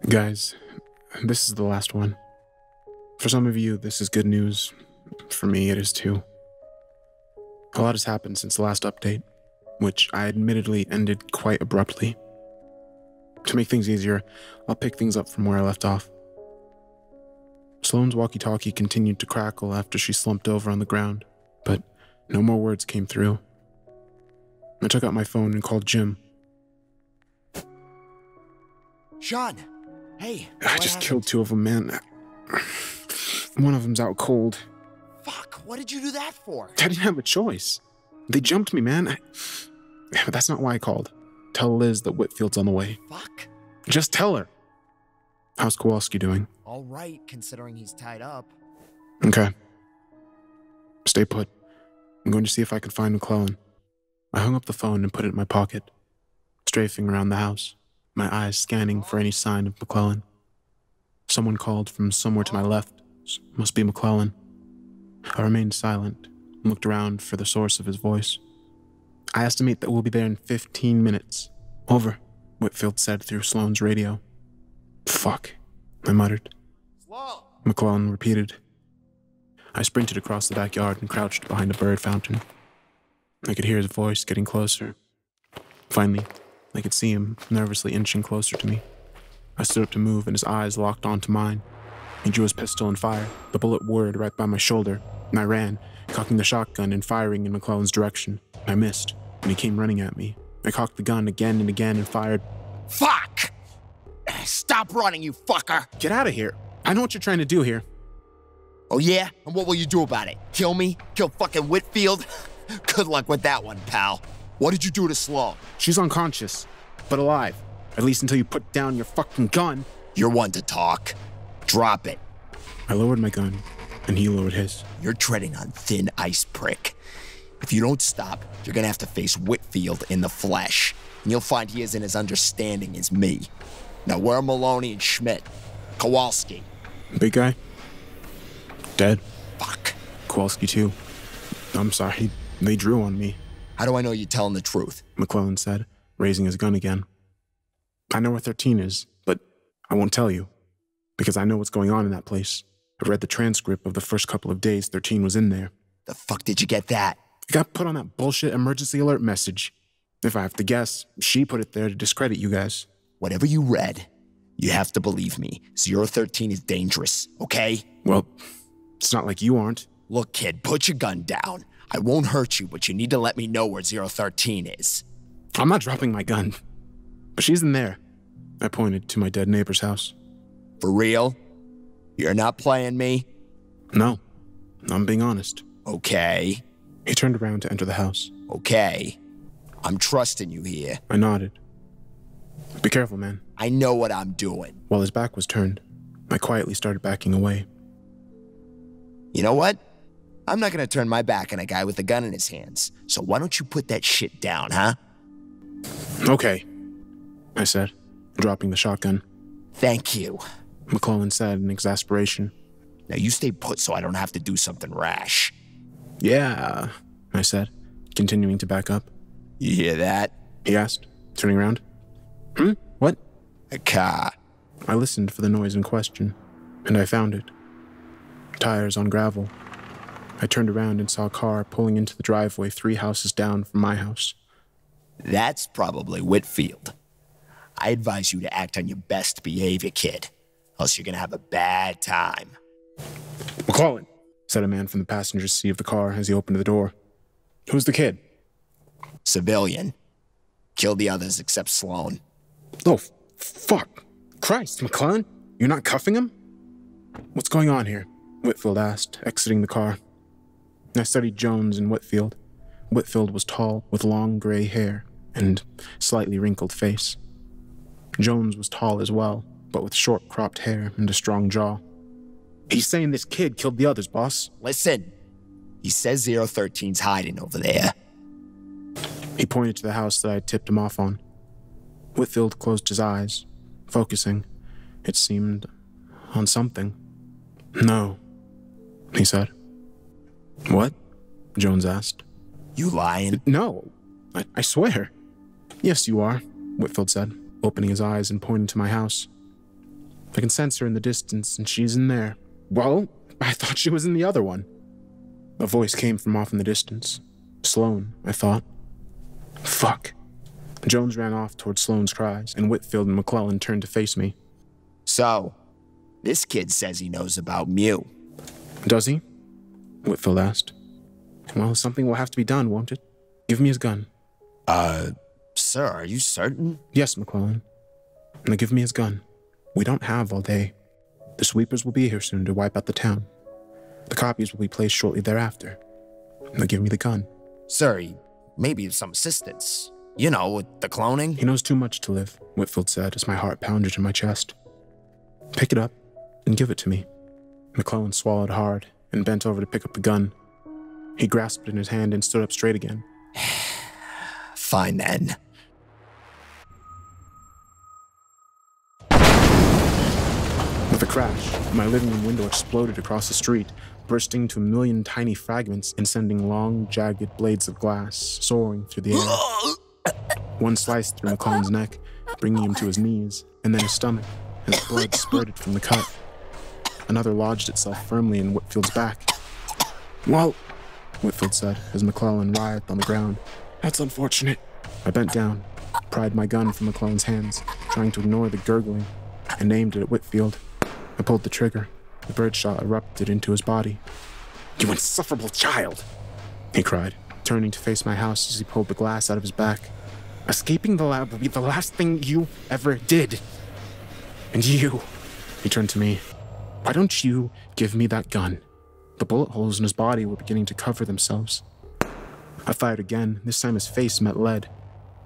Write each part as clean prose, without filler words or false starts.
Guys, this is the last one. For some of you, this is good news. For me, it is too. A lot has happened since the last update, which I admittedly ended quite abruptly. To make things easier, I'll pick things up from where I left off. Sloane's walkie-talkie continued to crackle after she slumped over on the ground, but no more words came through. I took out my phone and called Jim. Sean, hey. I just killed two of them, man. One of them's out cold. Fuck, what did you do that for? I didn't have a choice. They jumped me, man. But that's not why I called. Tell Liz that Whitfield's on the way. Fuck. Just tell her. How's Kowalski doing? All right, considering he's tied up. Okay. Stay put. I'm going to see if I can find McClellan. I hung up the phone and put it in my pocket, strafing around the house, my eyes scanning for any sign of McClellan. Someone called from somewhere to my left. Must be McClellan. I remained silent and looked around for the source of his voice. I estimate that we'll be there in 15 minutes. Over, Whitfield said through Sloane's radio. Fuck, I muttered. Sloan! McClellan repeated. I sprinted across the backyard and crouched behind a bird fountain. I could hear his voice getting closer. Finally, I could see him nervously inching closer to me. I stood up to move and his eyes locked onto mine. He drew his pistol and fired. The bullet whirred right by my shoulder, and I ran, cocking the shotgun and firing in McClellan's direction. I missed, and he came running at me. I cocked the gun again and again and fired. Fuck! Stop running, you fucker! Get out of here. I know what you're trying to do here. Oh yeah? And what will you do about it? Kill me? Kill fucking Whitfield? Good luck with that one, pal. What did you do to Sloan? She's unconscious, but alive. At least until you put down your fucking gun. You're one to talk. Drop it. I lowered my gun, and he lowered his. You're treading on thin ice, prick. If you don't stop, you're gonna have to face Whitfield in the flesh. And you'll find he isn't as understanding as me. Now where are Maloney and Schmidt? Kowalski. Big guy? Dead. Fuck. Kowalski too. I'm sorry, they drew on me. How do I know you're telling the truth? McClellan said, raising his gun again. I know where 13 is, but I won't tell you. Because I know what's going on in that place. I've read the transcript of the first couple of days 13 was in there. The fuck did you get that? It got put on that bullshit emergency alert message. If I have to guess, she put it there to discredit you guys. Whatever you read, you have to believe me. 013 is dangerous, okay? Well, it's not like you aren't. Look, kid, put your gun down. I won't hurt you, but you need to let me know where 013 is. I'm not dropping my gun. But she's in there. I pointed to my dead neighbor's house. For real? You're not playing me? No, I'm being honest. Okay. He turned around to enter the house. Okay. I'm trusting you here. I nodded. Be careful, man. I know what I'm doing. While his back was turned, I quietly started backing away. You know what? I'm not gonna turn my back on a guy with a gun in his hands. So why don't you put that shit down, huh? Okay, I said, dropping the shotgun. Thank you. McClellan said in exasperation. Now you stay put so I don't have to do something rash. Yeah, I said, continuing to back up. You hear that? He asked, turning around. What? A car. I listened for the noise in question, and I found it. Tires on gravel. I turned around and saw a car pulling into the driveway 3 houses down from my house. That's probably Whitfield. I advise you to act on your best behavior, kid, else you're gonna have a bad time. McClellan, said a man from the passenger seat of the car as he opened the door. Who's the kid? Civilian. Killed the others except Sloan. Oh, fuck. Christ, McClellan, you're not cuffing him? What's going on here? Whitfield asked, exiting the car. I studied Jones and Whitfield. Whitfield was tall, with long gray hair and slightly wrinkled face. Jones was tall as well, but with short cropped hair and a strong jaw. He's saying this kid killed the others, boss. Listen, he says 013's hiding over there. He pointed to the house that I had tipped him off on. Whitfield closed his eyes, focusing, it seemed, on something. No, he said. What? Jones asked. You lying? No, I swear. Yes, you are, Whitfield said, opening his eyes and pointing to my house. I can sense her in the distance, and she's in there. Well, I thought she was in the other one. A voice came from off in the distance. Sloane, I thought. Fuck. Jones ran off towards Sloane's cries, and Whitfield and McClellan turned to face me. So, this kid says he knows about Mew. Does he? Whitfield asked. Well, something will have to be done, won't it? Give me his gun. Sir, are you certain? Yes, McClellan. Now give me his gun. We don't have all day. The sweepers will be here soon to wipe out the town. The copies will be placed shortly thereafter. Now give me the gun. Sir, he maybe some assistance. You know, with the cloning. He knows too much to live, Whitfield said as my heart pounded in my chest. Pick it up and give it to me. McClellan swallowed hard and bent over to pick up the gun. He grasped it in his hand and stood up straight again. Fine then. With a crash, my living room window exploded across the street, bursting into a million tiny fragments and sending long, jagged blades of glass soaring through the air. One sliced through McClellan's neck, bringing him to his knees, and then his stomach, as blood spurted from the cut. Another lodged itself firmly in Whitfield's back. Well, Whitfield said, as McClellan writhed on the ground. That's unfortunate. I bent down, pried my gun from McClellan's hands, trying to ignore the gurgling, and aimed it at Whitfield. I pulled the trigger. The birdshot erupted into his body. You insufferable child! He cried, turning to face my house as he pulled the glass out of his back. Escaping the lab will be the last thing you ever did. And you, he turned to me, why don't you give me that gun? The bullet holes in his body were beginning to cover themselves. I fired again. This time his face met lead.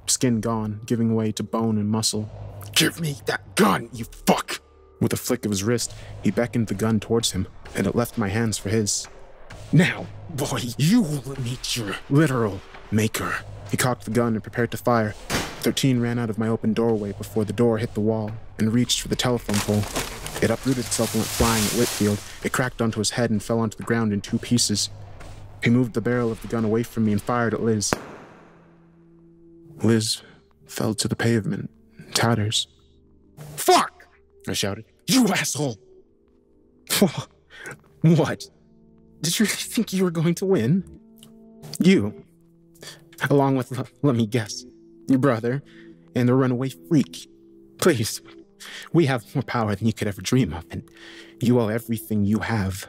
Skin gone, giving way to bone and muscle. Give me that gun, you fuck! With a flick of his wrist, he beckoned the gun towards him, and it left my hands for his. Now, boy, you will meet your literal maker. He cocked the gun and prepared to fire. 13 ran out of my open doorway before the door hit the wall and reached for the telephone pole. It uprooted itself and went flying at Whitfield. It cracked onto his head and fell onto the ground in 2 pieces. He moved the barrel of the gun away from me and fired at Liz. Liz fell to the pavement in tatters. Fuck! I shouted. You asshole! What? Did you really think you were going to win? You, along with, let me guess, your brother and the runaway freak. Please, we have more power than you could ever dream of, and you owe everything you have,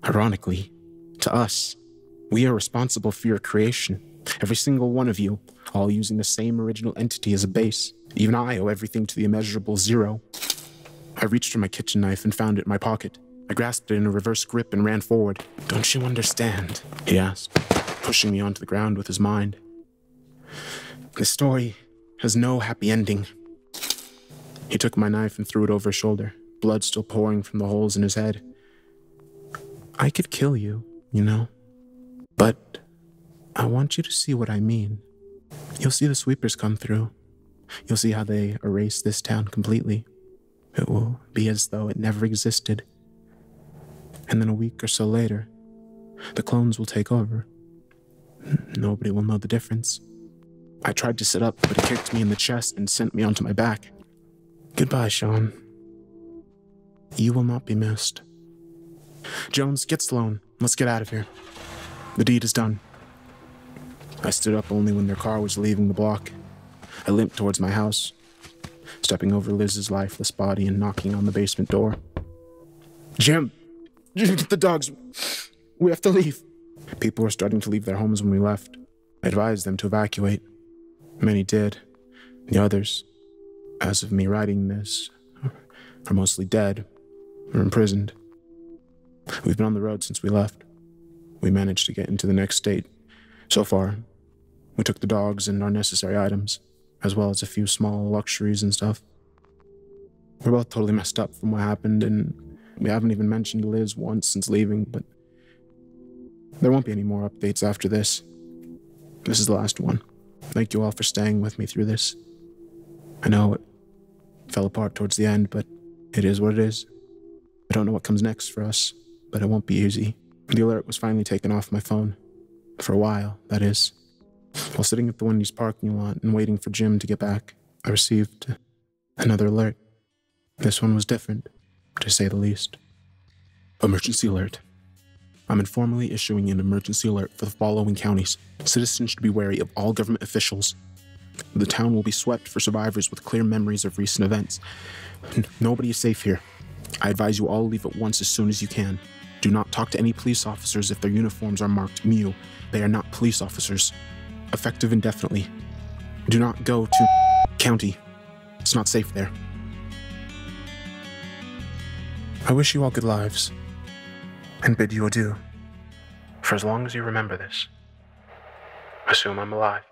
ironically, to us. We are responsible for your creation, every single one of you, all using the same original entity as a base. Even I owe everything to the immeasurable zero. I reached for my kitchen knife and found it in my pocket. I grasped it in a reverse grip and ran forward. Don't you understand? He asked, pushing me onto the ground with his mind. This story has no happy ending. He took my knife and threw it over his shoulder, blood still pouring from the holes in his head. I could kill you, you know, but I want you to see what I mean. You'll see the sweepers come through. You'll see how they erase this town completely. It will be as though it never existed. And then a week or so later, the clones will take over. Nobody will know the difference. I tried to sit up, but he kicked me in the chest and sent me onto my back. Goodbye, Sean. You will not be missed. Jones, get Sloane. Let's get out of here. The deed is done. I stood up only when their car was leaving the block. I limped towards my house, stepping over Liz's lifeless body and knocking on the basement door. Jim, get the dogs. We have to leave. People were starting to leave their homes when we left. I advised them to evacuate. Many did. The others, as of me writing this, are mostly dead or imprisoned. We've been on the road since we left. We managed to get into the next state. So far, we took the dogs and our necessary items, as well as a few small luxuries and stuff. We're both totally messed up from what happened, and we haven't even mentioned Liz once since leaving, but there won't be any more updates after this. This is the last one. Thank you all for staying with me through this. I know it fell apart towards the end, but it is what it is. I don't know what comes next for us, but it won't be easy. The alert was finally taken off my phone. For a while, that is. While sitting at the Wendy's parking lot and waiting for Jim to get back, I received another alert. This one was different. to say the least. Emergency alert. I'm informally issuing an emergency alert for the following counties. Citizens should be wary of all government officials. The town will be swept for survivors with clear memories of recent events. Nobody is safe here. I advise you all leave at once as soon as you can. Do not talk to any police officers if their uniforms are marked MU. They are not police officers. Effective indefinitely. Do not go to county. It's not safe there. I wish you all good lives, and bid you adieu. For as long as you remember this, assume I'm alive.